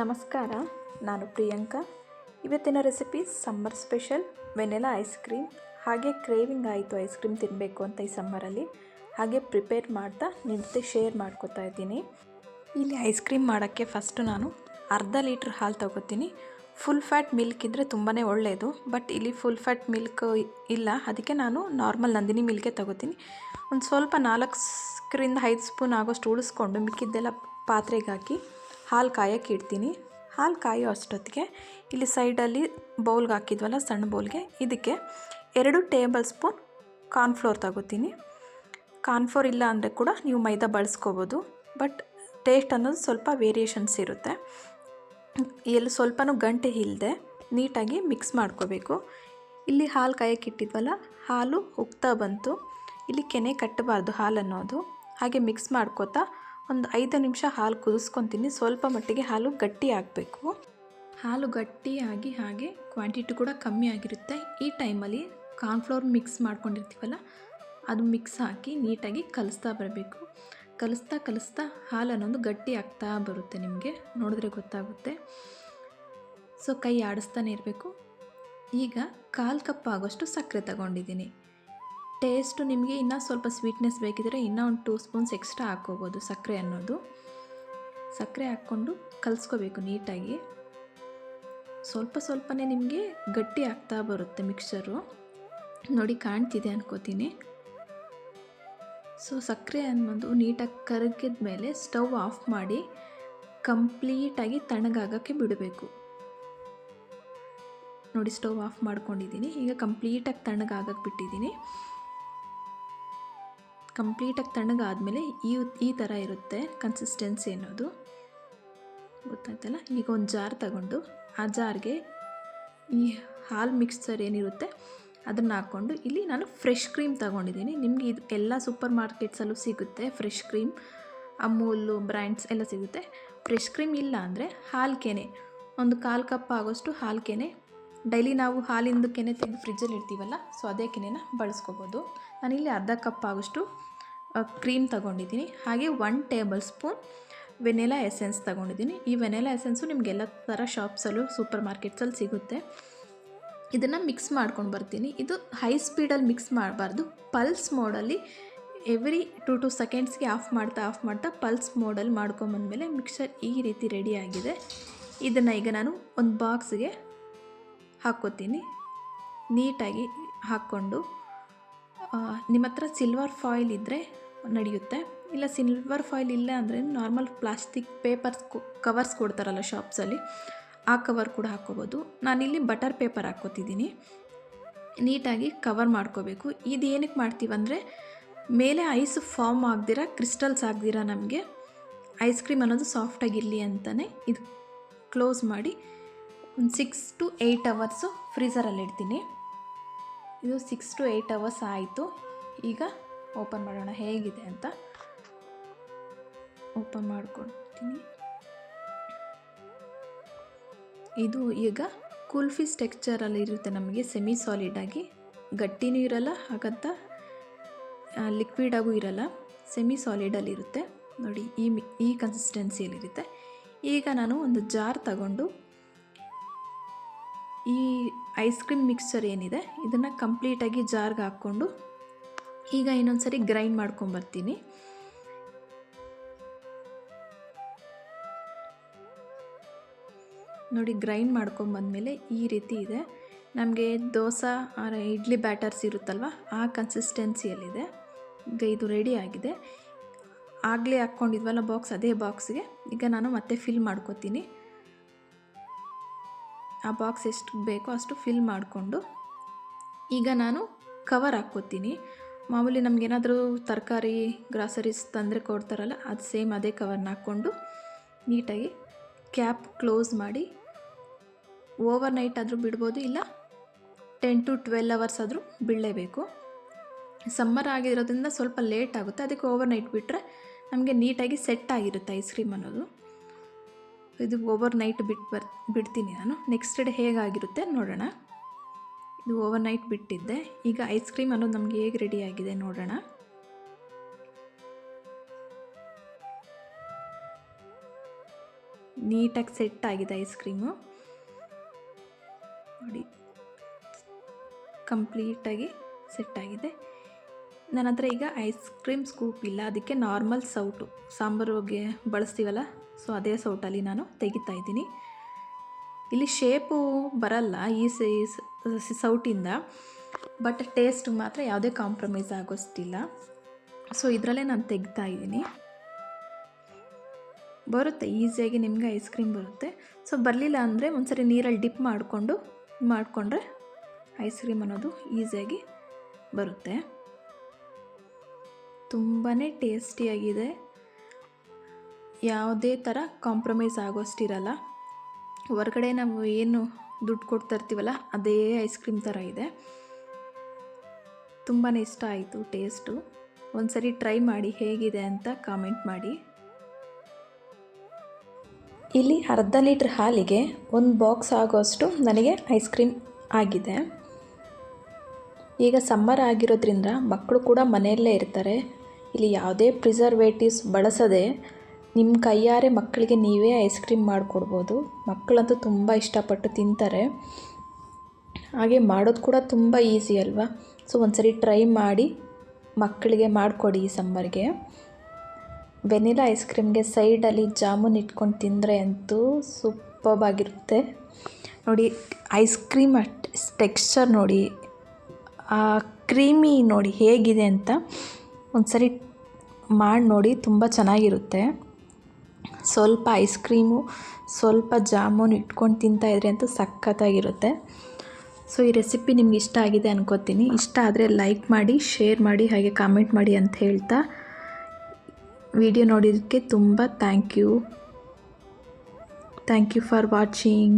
ನಮಸ್ಕಾರ, ನಾನು ಪ್ರಿಯಾಂಕಾ. ಇವತ್ತಿನ recipe summer special vanilla ice cream. ಹಾಗೆ ಕ್ರೇವಿಂಗ್ ಆಯಿತು ಐಸ್ ಕ್ರೀಮ್ ತಿನ್ನಬೇಕು ಅಂತ ಈ ಸಮ್ಮರಲ್ಲಿ. ಹಾಗೆ ಪ್ರಿಪೇರ್ ಮಾಡ್ತಾ ನಿಮ್ಮ ಜೊತೆ ಶೇರ್ ಮಾಡ್ಕೋತಾ ಇದ್ದೀನಿ. ಇಲ್ಲಿ ಐಸ್ ಕ್ರೀಮ್ ಮಾಡೋಕ್ಕೆ ಫಸ್ಟು ನಾನು ಅರ್ಧ ಲೀಟ್ರ್ ಹಾಲು ತೊಗೋತೀನಿ. ಫುಲ್ ಫ್ಯಾಟ್ ಮಿಲ್ಕ್ ಇದ್ದರೆ ತುಂಬಾ ಒಳ್ಳೆಯದು, ಬಟ್ ಇಲ್ಲಿ ಫುಲ್ ಫ್ಯಾಟ್ ಮಿಲ್ಕ್ ಇಲ್ಲ, ಅದಕ್ಕೆ ನಾನು ನಾರ್ಮಲ್ ನಂದಿನಿ ಮಿಲ್ಕೇ ತೊಗೋತೀನಿ. ಒಂದು ಸ್ವಲ್ಪ 4-5 ಸ್ಪೂನ್ ಆಗೋಷ್ಟು ಉಳಿಸ್ಕೊಂಡು ಮಿಕ್ಕಿದ್ದೆಲ್ಲ ಪಾತ್ರೆಗೆ ಹಾಕಿ ಹಾಲು ಕಾಯೋಕ್ಕೆ ಇಡ್ತೀನಿ. ಹಾಲು ಕಾಯೋ ಅಷ್ಟೊತ್ತಿಗೆ ಇಲ್ಲಿ ಸೈಡಲ್ಲಿ ಬೌಲ್ಗೆ ಹಾಕಿದ್ವಲ್ಲ, ಸಣ್ಣ ಬೌಲ್ಗೆ, ಇದಕ್ಕೆ 2 ಟೇಬಲ್ ಸ್ಪೂನ್ ಕಾರ್ನ್ಫ್ಲೋರ್ ತಗೋತೀನಿ. ಕಾರ್ನ್ಫ್ಲೋರ್ ಇಲ್ಲ ಅಂದರೆ ಕೂಡ ನೀವು ಮೈದಾ ಬಳಸ್ಕೋಬೋದು, ಬಟ್ ಟೇಸ್ಟ್ ಅನ್ನೋದು ಸ್ವಲ್ಪ ವೇರಿಯೇಷನ್ಸ್ ಇರುತ್ತೆ. ಎಲ್ಲಿ ಸ್ವಲ್ಪನೂ ಗಂಟೆ ಇಲ್ಲದೆ ನೀಟಾಗಿ ಮಿಕ್ಸ್ ಮಾಡ್ಕೋಬೇಕು. ಇಲ್ಲಿ ಹಾಲು ಕಾಯೋಕ್ಕೆ ಇಟ್ಟಿದ್ವಲ್ಲ, ಹಾಲು ಉಗ್ತಾ ಬಂತು. ಇಲ್ಲಿ ಕೆನೆ ಕಟ್ಟಬಾರ್ದು ಹಾಲು ಅನ್ನೋದು. ಹಾಗೆ ಮಿಕ್ಸ್ ಮಾಡ್ಕೋತಾ ಒಂದು 5 ನಿಮಿಷ ಹಾಲು ಕುದಿಸ್ಕೊತೀನಿ. ಸ್ವಲ್ಪ ಮಟ್ಟಿಗೆ ಹಾಲು ಗಟ್ಟಿ ಆಗಬೇಕು. ಹಾಲು ಗಟ್ಟಿಯಾಗಿ ಹಾಗೆ ಕ್ವಾಂಟಿಟಿ ಕೂಡ ಕಮ್ಮಿ ಆಗಿರುತ್ತೆ. ಈ ಟೈಮಲ್ಲಿ ಕಾರ್ನ್ಫ್ಲೋರ್ ಮಿಕ್ಸ್ ಮಾಡ್ಕೊಂಡಿರ್ತೀವಲ್ಲ, ಅದು ಮಿಕ್ಸ್ ಹಾಕಿ ನೀಟಾಗಿ ಕಲಿಸ್ತಾ ಬರಬೇಕು. ಕಲಿಸ್ತಾ ಹಾಲು ಅನ್ನೋದು ಗಟ್ಟಿ ಆಗ್ತಾ ಬರುತ್ತೆ. ನಿಮಗೆ ನೋಡಿದ್ರೆ ಗೊತ್ತಾಗುತ್ತೆ. ಸೊ ಕೈ ಆಡಿಸ್ತಾನೆ ಇರಬೇಕು. ಈಗ 1/4 ಕಪ್ ಆಗೋಷ್ಟು ಸಕ್ಕರೆ ತಗೊಂಡಿದ್ದೀನಿ. ಟೇಸ್ಟು ನಿಮಗೆ ಇನ್ನೂ ಸ್ವಲ್ಪ ಸ್ವೀಟ್ನೆಸ್ ಬೇಕಿದ್ರೆ ಇನ್ನೂ ಒಂದು 2 ಸ್ಪೂನ್ಸ್ ಎಕ್ಸ್ಟ್ರಾ ಹಾಕ್ಕೋಬೋದು ಸಕ್ಕರೆ ಅನ್ನೋದು. ಸಕ್ಕರೆ ಹಾಕ್ಕೊಂಡು ಕಲಿಸ್ಕೋಬೇಕು ನೀಟಾಗಿ. ಸ್ವಲ್ಪನೇ ನಿಮಗೆ ಗಟ್ಟಿ ಆಗ್ತಾ ಬರುತ್ತೆ ಮಿಕ್ಸ್ಚರು. ನೋಡಿ, ಕಾಣ್ತಿದೆ ಅನ್ಕೋತೀನಿ. ಸೊ ಸಕ್ಕರೆ ಅನ್ನೋದು ನೀಟಾಗಿ ಕರಗಿದ ಮೇಲೆ ಸ್ಟವ್ ಆಫ್ ಮಾಡಿ ಕಂಪ್ಲೀಟಾಗಿ ತಣ್ಣಗಾಗೋಕ್ಕೆ ಬಿಡಬೇಕು. ನೋಡಿ, ಸ್ಟವ್ ಆಫ್ ಮಾಡ್ಕೊಂಡಿದ್ದೀನಿ. ಈಗ ಕಂಪ್ಲೀಟಾಗಿ ತಣ್ಣಗಾಗಕ್ಕೆ ಬಿಟ್ಟಿದ್ದೀನಿ. ಕಂಪ್ಲೀಟಾಗಿ ತಣ್ಣಗಾದ್ಮೇಲೆ ಈ ಥರ ಇರುತ್ತೆ ಕನ್ಸಿಸ್ಟೆನ್ಸಿ ಅನ್ನೋದು, ಗೊತ್ತಾಯ್ತಲ್ಲ. ಈಗ ಒಂದು ಜಾರ್ ತಗೊಂಡು ಆ ಜಾರ್ಗೆ ಈ ಹಾಲು ಮಿಕ್ಸ್ಚರ್ ಏನಿರುತ್ತೆ ಅದನ್ನು ಹಾಕ್ಕೊಂಡು, ಇಲ್ಲಿ ನಾನು ಫ್ರೆಶ್ ಕ್ರೀಮ್ ತಗೊಂಡಿದ್ದೀನಿ. ನಿಮಗೆ ಇದು ಎಲ್ಲ ಸೂಪರ್ ಮಾರ್ಕೆಟ್ಸಲ್ಲೂ ಸಿಗುತ್ತೆ. ಫ್ರೆಶ್ ಕ್ರೀಮ್, ಅಮೂಲು ಬ್ರ್ಯಾಂಡ್ಸ್ ಎಲ್ಲ ಸಿಗುತ್ತೆ. ಫ್ರೆಶ್ ಕ್ರೀಮ್ ಇಲ್ಲ ಅಂದರೆ ಹಾಲು ಕೆನೆ, ಒಂದು 1/4 ಕಪ್ ಆಗೋಷ್ಟು ಹಾಲು ಕೆನೆ. ಡೈಲಿ ನಾವು ಹಾಲಿಂದು ಕೆನೆ ತೆಗೆದು ಫ್ರಿಜ್ಜಲ್ಲಿ ಇಡ್ತೀವಲ್ಲ, ಸೊ ಅದೇ ಕೆನೆನ ಬಳಸ್ಕೋಬೋದು. ನಾನಿಲ್ಲಿ ಅರ್ಧ ಕಪ್ ಆಗೋಷ್ಟು ಕ್ರೀಮ್ ತಗೊಂಡಿದ್ದೀನಿ. ಹಾಗೆ 1 ಟೇಬಲ್ ಸ್ಪೂನ್ ವೆನಿಲಾ ಎಸೆನ್ಸ್ ತಗೊಂಡಿದ್ದೀನಿ. ಈ ವೆನಿಲಾ ಎಸೆನ್ಸು ನಿಮಗೆಲ್ಲ ಥರ ಶಾಪ್ಸಲ್ಲೂ ಸೂಪರ್ ಮಾರ್ಕೆಟ್ಸಲ್ಲಿ ಸಿಗುತ್ತೆ. ಇದನ್ನು ಮಿಕ್ಸ್ ಮಾಡ್ಕೊಂಡು ಬರ್ತೀನಿ. ಇದು ಹೈ ಸ್ಪೀಡಲ್ಲಿ ಮಿಕ್ಸ್ ಮಾಡಬಾರ್ದು, ಪಲ್ಸ್ ಮೋಡಲ್ಲಿ ಎವ್ರಿ 2 ಸೆಕೆಂಡ್ಸ್ಗೆ ಆಫ್ ಮಾಡ್ತಾ ಪಲ್ಸ್ ಮೋಡಲ್ಲಿ ಮಾಡ್ಕೊಂಬಂದಮೇಲೆ ಮಿಕ್ಸರ್ ಈ ರೀತಿ ರೆಡಿಯಾಗಿದೆ. ಇದನ್ನು ಈಗ ನಾನು ಒಂದು ಬಾಕ್ಸ್ಗೆ ಹಾಕ್ಕೋತೀನಿ. ನೀಟಾಗಿ ಹಾಕ್ಕೊಂಡು, ನಿಮ್ಮ ಹತ್ರ ಸಿಲ್ವರ್ ಫಾಯಿಲ್ ಇದ್ದರೆ ನಡೆಯುತ್ತೆ. ಇಲ್ಲ ಸಿಲ್ವರ್ ಫಾಯಿಲ್ ಇಲ್ಲ ಅಂದರೆ ನಾರ್ಮಲ್ ಪ್ಲಾಸ್ಟಿಕ್ ಪೇಪರ್ಸ್ ಕವರ್ಸ್ ಕೊಡ್ತಾರಲ್ಲ ಶಾಪ್ಸಲ್ಲಿ, ಆ ಕವರ್ ಕೂಡ ಹಾಕ್ಕೋಬೋದು. ನಾನಿಲ್ಲಿ ಬಟರ್ ಪೇಪರ್ ಹಾಕ್ಕೋತಿದ್ದೀನಿ. ನೀಟಾಗಿ ಕವರ್ ಮಾಡ್ಕೋಬೇಕು. ಇದು ಏನಕ್ಕೆ ಮಾಡ್ತೀವಂದರೆ ಮೇಲೆ ಐಸ್ ಫಾರ್ಮ್ ಆಗದಿರ, ಕ್ರಿಸ್ಟಲ್ಸ್ ಆಗದಿರ ನಮಗೆ ಐಸ್ ಕ್ರೀಮ್ ಅನ್ನೋದು ಸಾಫ್ಟಾಗಿರಲಿ ಅಂತಲೇ ಇದು ಕ್ಲೋಸ್ ಮಾಡಿ ಒಂದು 6 to 8 ಅವರ್ಸು ಫ್ರೀಝರಲ್ಲಿ ಇಡ್ತೀನಿ. ಇದು 6 to 8 ಅವರ್ಸ್ ಆಯಿತು. ಈಗ ಓಪನ್ ಮಾಡೋಣ ಹೇಗಿದೆ ಅಂತ. ಓಪನ್ ಮಾಡ್ಕೊಳ್ತೀನಿ. ಇದು ಈಗ ಕುಲ್ಫೀಸ್ ಟೆಕ್ಸ್ಚರಲ್ಲಿ ಇರುತ್ತೆ. ನಮಗೆ ಸೆಮಿ ಸಾಲಿಡಾಗಿ, ಗಟ್ಟಿನೂ ಇರಲ್ಲ, ಹಾಗಂತ ಲಿಕ್ವಿಡಾಗೂ ಇರಲ್ಲ, ಸೆಮಿ ಸಾಲಿಡಲ್ಲಿರುತ್ತೆ. ನೋಡಿ, ಈ ಕನ್ಸಿಸ್ಟೆನ್ಸಿಯಲ್ಲಿರುತ್ತೆ. ಈಗ ನಾನು ಒಂದು ಜಾರ್ ತಗೊಂಡು ಈ ಐಸ್ ಕ್ರೀಮ್ ಮಿಕ್ಸ್ಚರ್ ಏನಿದೆ ಇದನ್ನು ಕಂಪ್ಲೀಟಾಗಿ ಜಾರ್ಗೆ ಹಾಕ್ಕೊಂಡು ಈಗ ಇನ್ನೊಂದು ಸರಿ ಗ್ರೈಂಡ್ ಮಾಡ್ಕೊಂಬರ್ತೀನಿ. ನೋಡಿ, ಗ್ರೈಂಡ್ ಮಾಡ್ಕೊಂಬಂದಮೇಲೆ ಈ ರೀತಿ ಇದೆ. ನಮಗೆ ದೋಸೆ ಇಡ್ಲಿ ಬ್ಯಾಟರ್ಸ್ ಇರುತ್ತಲ್ವ, ಆ ಕನ್ಸಿಸ್ಟೆನ್ಸಿಯಲ್ಲಿದೆ. ಈಗ ಇದು ರೆಡಿ ಆಗಿದೆ. ಆಗಲೇ ಹಾಕ್ಕೊಂಡಿದ್ವಲ್ಲ ಬಾಕ್ಸ್, ಅದೇ ಬಾಕ್ಸ್ಗೆ ಈಗ ನಾನು ಮತ್ತೆ ಫಿಲ್ ಮಾಡ್ಕೋತೀನಿ. ಆ ಬಾಕ್ಸ್ ಎಷ್ಟು ಬೇಕೋ ಅಷ್ಟು ಫಿಲ್ ಮಾಡಿಕೊಂಡು ಈಗ ನಾನು ಕವರ್ ಹಾಕ್ಕೋತೀನಿ. ಮಾಮೂಲಿ ನಮಗೇನಾದರೂ ತರಕಾರಿ ಗ್ರಾಸರೀಸ್ ತಂದರೆ ಕೊಡ್ತಾರಲ್ಲ, ಅದು ಸೇಮ್ ಅದೇ ಕವರ್ನ ಹಾಕ್ಕೊಂಡು ನೀಟಾಗಿ ಕ್ಯಾಪ್ ಕ್ಲೋಸ್ ಮಾಡಿ ಓವರ್ ನೈಟ್ ಆದರೂ ಬಿಡ್ಬೋದು, ಇಲ್ಲ 10 to 12 ಅವರ್ಸ್ ಆದರೂ ಬಿಡಲೇಬೇಕು. ಸಮ್ಮರ್ ಆಗಿರೋದ್ರಿಂದ ಸ್ವಲ್ಪ ಲೇಟ್ ಆಗುತ್ತೆ, ಅದಕ್ಕೆ ಓವರ್ ನೈಟ್ ಬಿಟ್ಟರೆ ನಮಗೆ ನೀಟಾಗಿ ಸೆಟ್ ಆಗಿರುತ್ತೆ ಐಸ್ ಕ್ರೀಮ್ ಅನ್ನೋದು. ಇದು ಓವರ್ ನೈಟ್ ಬಿಡ್ತೀನಿ ನಾನು. ನೆಕ್ಸ್ಟ್ ಡೇ ಹೇಗಾಗಿರುತ್ತೆ ನೋಡೋಣ. ಇದು ಓವರ್ ನೈಟ್ ಬಿಟ್ಟಿದ್ದೆ. ಈಗ ಐಸ್ ಕ್ರೀಮ್ ಅನ್ನೋದು ನಮಗೆ ಹೇಗೆ ರೆಡಿ ಆಗಿದೆ ನೋಡೋಣ. ನೀಟಾಗಿ ಸೆಟ್ ಆಗಿದೆ ಐಸ್ ಕ್ರೀಮು ನೋಡಿ, ಕಂಪ್ಲೀಟಾಗಿ ಸೆಟ್ ಆಗಿದೆ. ನನ್ನ ಹತ್ರ ಈಗ ಐಸ್ ಕ್ರೀಮ್ ಸ್ಕೂಪ್ ಇಲ್ಲ, ಅದಕ್ಕೆ ನಾರ್ಮಲ್ ಸೌಟು ಸಾಂಬಾರಿಗೆ ಬಳಸ್ತೀವಲ್ಲ, ಸೊ ಅದೇ ಸೌಟಲ್ಲಿ ನಾನು ತೆಗಿತಾ ಇದ್ದೀನಿ. ಇಲ್ಲಿ ಶೇಪು ಬರಲ್ಲ ಈ ಸೌಟಿಂದ, ಬಟ್ ಟೇಸ್ಟ್ ಮಾತ್ರ ಯಾವುದೇ ಕಾಂಪ್ರಮೈಸ್ ಆಗೋಷ್ಟಿಲ್ಲ. ಸೊ ಇದರಲ್ಲೇ ನಾನು ತೆಗಿತಾ ಇದ್ದೀನಿ. ಬರುತ್ತೆ ಈಸಿಯಾಗಿ ನಿಮಗೆ ಐಸ್ ಕ್ರೀಮ್ ಬರುತ್ತೆ. ಸೊ ಬರಲಿಲ್ಲ ಅಂದರೆ ಒಂದ್ಸರಿ ನೀರಲ್ಲಿ ಡಿಪ್ ಮಾಡಿಕೊಂಡ್ರೆ ಐಸ್ ಕ್ರೀಮ್ ಅನ್ನೋದು ಈಸಿಯಾಗಿ ಬರುತ್ತೆ. ತುಂಬಾ ಟೇಸ್ಟಿಯಾಗಿದೆ, ಯಾವುದೇ ಥರ ಕಾಂಪ್ರಮೈಸ್ ಆಗೋಷ್ಟಿರಲ್ಲ. ಹೊರಗಡೆ ನಾವು ಏನು ದುಡ್ಡು ಕೊಡ್ತಾ ಇರ್ತೀವಲ್ಲ ಅದೇ ಐಸ್ ಕ್ರೀಮ್ ಥರ ಇದೆ. ತುಂಬಾ ಇಷ್ಟ ಆಯಿತು ಟೇಸ್ಟು. ಒಂದ್ಸರಿ ಟ್ರೈ ಮಾಡಿ ಹೇಗಿದೆ ಅಂತ ಕಾಮೆಂಟ್ ಮಾಡಿ. ಇಲ್ಲಿ ಅರ್ಧ ಲೀಟ್ರ್ ಹಾಲಿಗೆ 1 ಬಾಕ್ಸ್ ಆಗೋಷ್ಟು ನನಗೆ ಐಸ್ ಕ್ರೀಮ್ ಆಗಿದೆ. ಈಗ ಸಮ್ಮರ್ ಆಗಿರೋದ್ರಿಂದ ಮಕ್ಕಳು ಕೂಡ ಮನೆಯಲ್ಲೇ ಇರ್ತಾರೆ. ಇಲ್ಲಿ ಯಾವುದೇ ಪ್ರಿಸರ್ವೇಟಿವ್ಸ್ ಬಳಸದೆ ನಿಮ್ಮ ಕೈಯಾರೆ ಮಕ್ಕಳಿಗೆ ನೀವೇ ಐಸ್ ಕ್ರೀಮ್ ಮಾಡಿಕೊಡ್ಬೋದು. ಮಕ್ಕಳಂತೂ ತುಂಬ ಇಷ್ಟಪಟ್ಟು ತಿಂತಾರೆ. ಹಾಗೆ ಮಾಡೋದು ಕೂಡ ತುಂಬ ಈಸಿ ಅಲ್ವಾ. ಸೊ ಒಂದ್ಸರಿ ಟ್ರೈ ಮಾಡಿ ಮಕ್ಕಳಿಗೆ ಮಾಡಿಕೊಡಿ ಈ ಸಮ್ಮರ್ಗೆ. ವೆನಿಲಾ ಐಸ್ ಕ್ರೀಮ್ಗೆ ಸೈಡಲ್ಲಿ ಜಾಮೂನ್ ಇಟ್ಕೊಂಡು ತಿಂದರೆ ಅಂತೂ ಸೂಪರ್ಬಾಗಿರುತ್ತೆ. ನೋಡಿ ಐಸ್ ಕ್ರೀಮ್ ಟೆಕ್ಸ್ಚರ್ ನೋಡಿ, ಆ ಕ್ರೀಮಿ ನೋಡಿ ಹೇಗಿದೆ ಅಂತ ಒಂದ್ಸರಿ ಮಾಡಿ ನೋಡಿ, ತುಂಬ ಚೆನ್ನಾಗಿರುತ್ತೆ. ಸ್ವಲ್ಪ ಐಸ್ ಕ್ರೀಮು ಸ್ವಲ್ಪ ಜಾಮೂನ್ ಇಟ್ಕೊಂಡು ತಿಂತಾಯಿದ್ರೆ ಅಂತೂ ಸಖತ್ತಾಗಿರುತ್ತೆ. ಸೊ ಈ ರೆಸಿಪಿ ನಿಮ್ಗೆ ಇಷ್ಟ ಆಗಿದೆ ಅನ್ಕೋತೀನಿ. ಇಷ್ಟ ಆದರೆ ಲೈಕ್ ಮಾಡಿ, ಶೇರ್ ಮಾಡಿ, ಹಾಗೆ ಕಾಮೆಂಟ್ ಮಾಡಿ ಅಂತ ಹೇಳ್ತಾ ವಿಡಿಯೋ ನೋಡಿದ್ದಕ್ಕೆ ತುಂಬ ಥ್ಯಾಂಕ್ ಯು ಫಾರ್ ವಾಚಿಂಗ್.